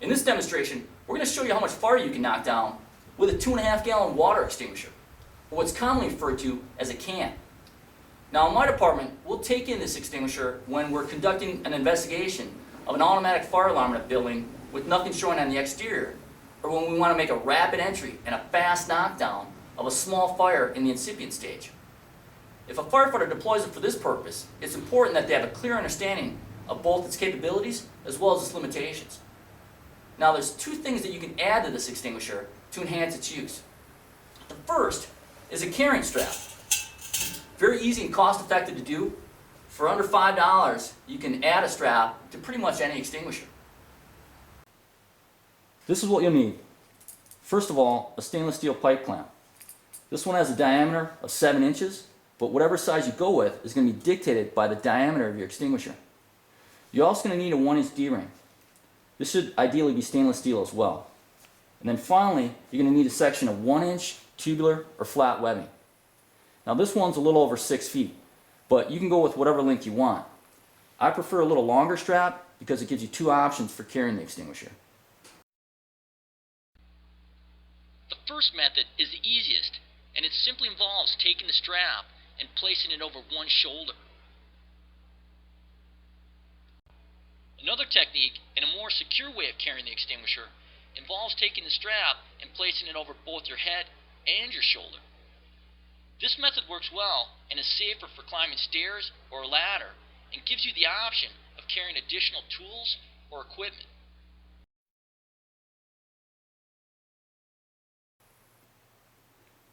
In this demonstration, we're going to show you how much fire you can knock down with a 2.5-gallon water extinguisher, or what's commonly referred to as a can. Now in my department, we'll take in this extinguisher when we're conducting an investigation of an automatic fire alarm in a building with nothing showing on the exterior, or when we want to make a rapid entry and a fast knockdown of a small fire in the incipient stage. If a firefighter deploys it for this purpose, it's important that they have a clear understanding of both its capabilities as well as its limitations. Now there's two things that you can add to this extinguisher to enhance its use. The first is a carrying strap. Very easy and cost effective to do. For under $5, you can add a strap to pretty much any extinguisher. This is what you'll need. First of all, a stainless steel pipe clamp. This one has a diameter of 7 inches, but whatever size you go with is going to be dictated by the diameter of your extinguisher. You're also going to need a 1-inch D-ring. This should ideally be stainless steel as well. And then finally, you're going to need a section of 1-inch tubular or flat webbing. Now this one's a little over 6 feet, but you can go with whatever length you want. I prefer a little longer strap because it gives you 2 options for carrying the extinguisher. The first method is the easiest, and it simply involves taking the strap and placing it over one shoulder. Another technique, and a more secure way of carrying the extinguisher, involves taking the strap and placing it over both your head and your shoulder. This method works well and is safer for climbing stairs or a ladder and gives you the option of carrying additional tools or equipment.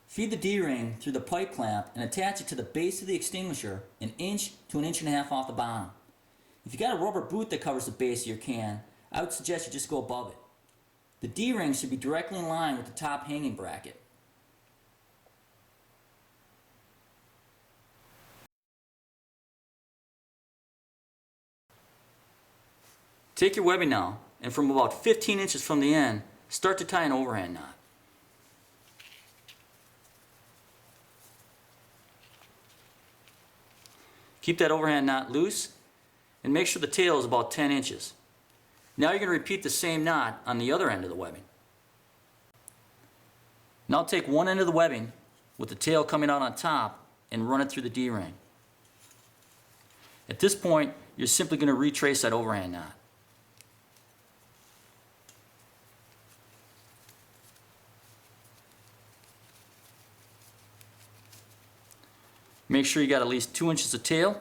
Feed the D-ring through the pipe clamp and attach it to the base of the extinguisher 1 inch to 1.5 inches off the bottom. If you got a rubber boot that covers the base of your can, I would suggest you just go above it. The D-ring should be directly in line with the top hanging bracket. Take your webbing now, and from about 15 inches from the end, start to tie an overhand knot. Keep that overhand knot loose, and make sure the tail is about 10 inches. Now you're going to repeat the same knot on the other end of the webbing. Now take one end of the webbing, with the tail coming out on top, and run it through the D-ring. At this point, you're simply going to retrace that overhand knot. Make sure you got at least 2 inches of tail,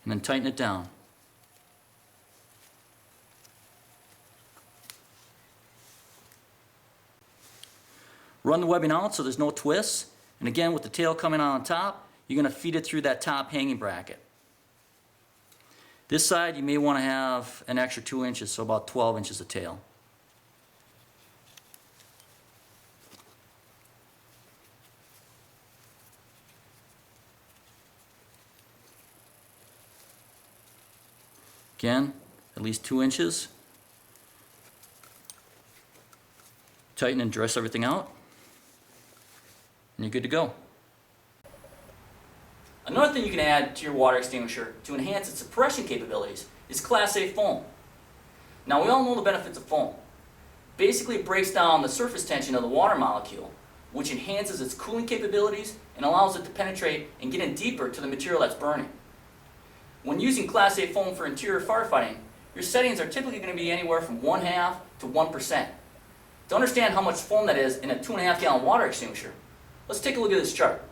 and then tighten it down. Run the webbing out so there's no twists, and again with the tail coming out on top, you're going to feed it through that top hanging bracket. This side you may want to have an extra 2 inches, so about 12 inches of tail. Again, at least 2 inches. Tighten and dress everything out, and you're good to go. Another thing you can add to your water extinguisher to enhance its suppression capabilities is Class A foam. Now we all know the benefits of foam. Basically it breaks down the surface tension of the water molecule, which enhances its cooling capabilities and allows it to penetrate and get in deeper to the material that's burning. When using Class A foam for interior firefighting, your settings are typically going to be anywhere from 0.5 to 1%. To understand how much foam that is in a 2.5-gallon water extinguisher, let's take a look at this chart.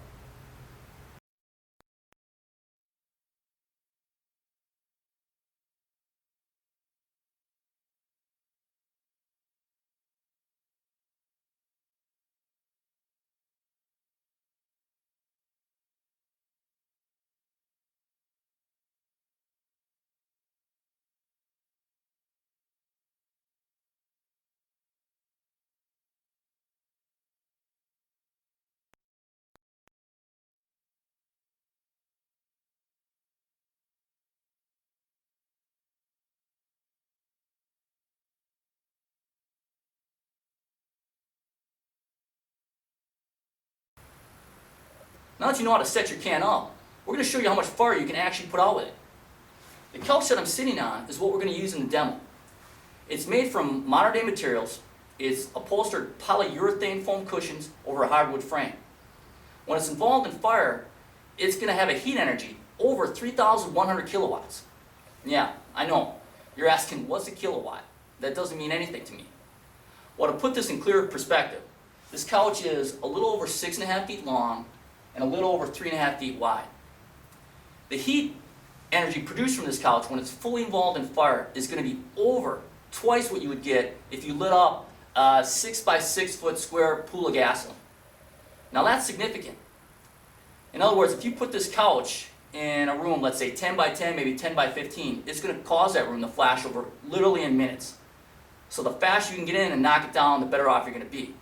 Now that you know how to set your can up, we're going to show you how much fire you can actually put out with it. The couch that I'm sitting on is what we're going to use in the demo. It's made from modern day materials. It's upholstered polyurethane foam cushions over a hardwood frame. When it's involved in fire, it's going to have a heat energy over 3,100 kilowatts. Yeah, I know. You're asking, what's a kilowatt? That doesn't mean anything to me. Well, to put this in clear perspective, this couch is a little over 6.5 feet long and a little over 3.5 feet wide. The heat energy produced from this couch when it's fully involved in fire is going to be over twice what you would get if you lit up a 6 by 6 foot square pool of gasoline. Now that's significant. In other words, if you put this couch in a room, let's say 10 by 10, maybe 10 by 15, it's going to cause that room to flash over literally in minutes. So the faster you can get in and knock it down, the better off you're going to be.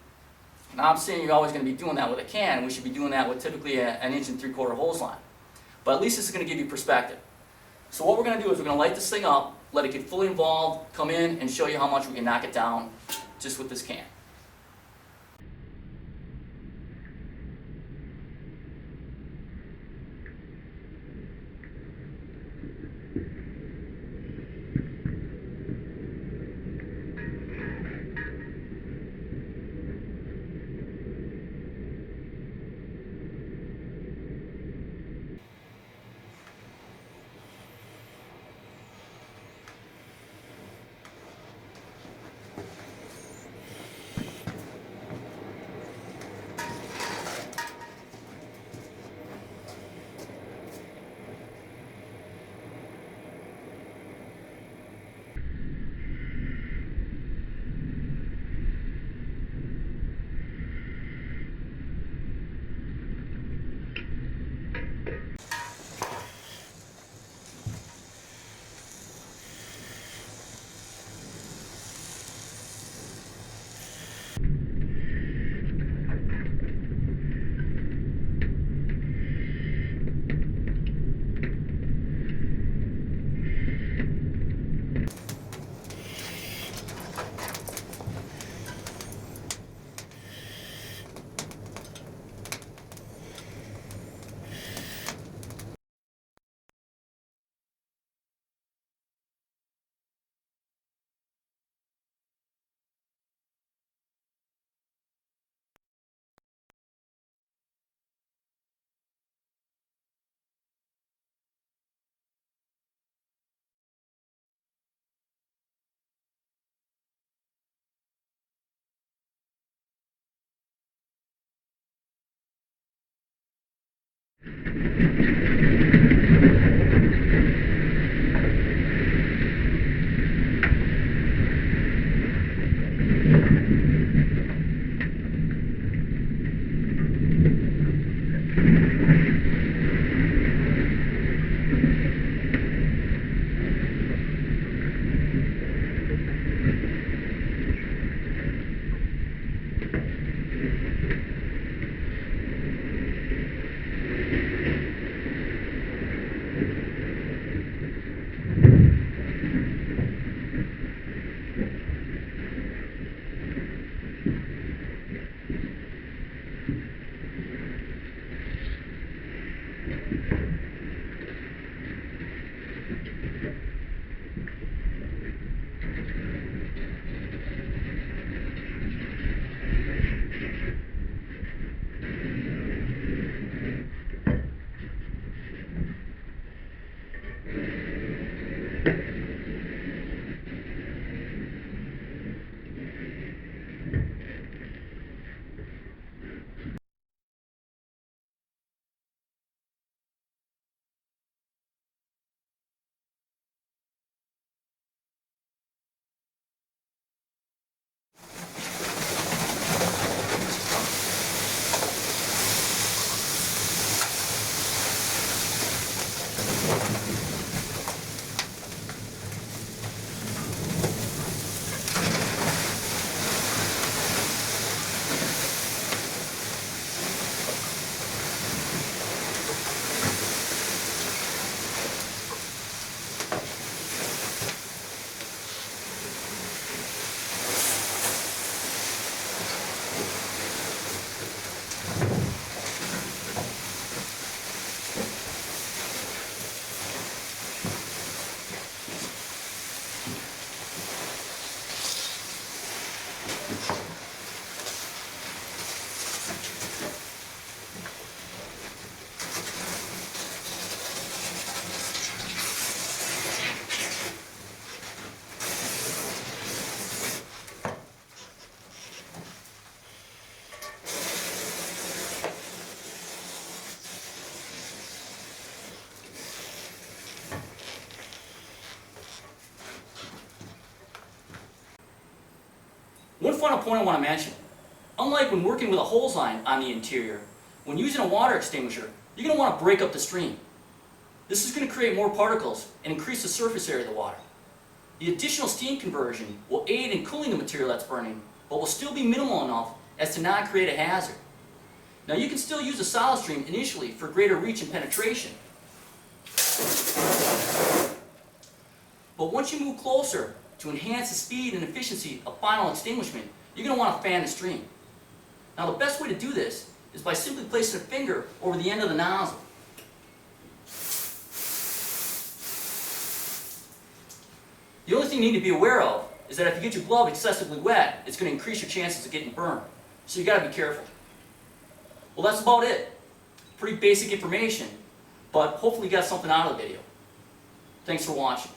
Now I'm saying you're always going to be doing that with a can, and we should be doing that with typically an 1 3/4 hose line. But at least this is going to give you perspective. So what we're going to do is we're going to light this thing up, let it get fully involved, come in and show you how much we can knock it down just with this can. final point I want to mention. Unlike when working with a hose line on the interior, when using a water extinguisher, you're going to want to break up the stream. This is going to create more particles and increase the surface area of the water. The additional steam conversion will aid in cooling the material that's burning, but will still be minimal enough as to not create a hazard. Now you can still use a solid stream initially for greater reach and penetration. But once you move closer to enhance the speed and efficiency of final extinguishment, you're going to want to fan the stream. Now the best way to do this is by simply placing a finger over the end of the nozzle. The only thing you need to be aware of is that if you get your glove excessively wet, it's going to increase your chances of getting burned. So you got to be careful. Well, that's about it. Pretty basic information, but hopefully you got something out of the video. Thanks for watching.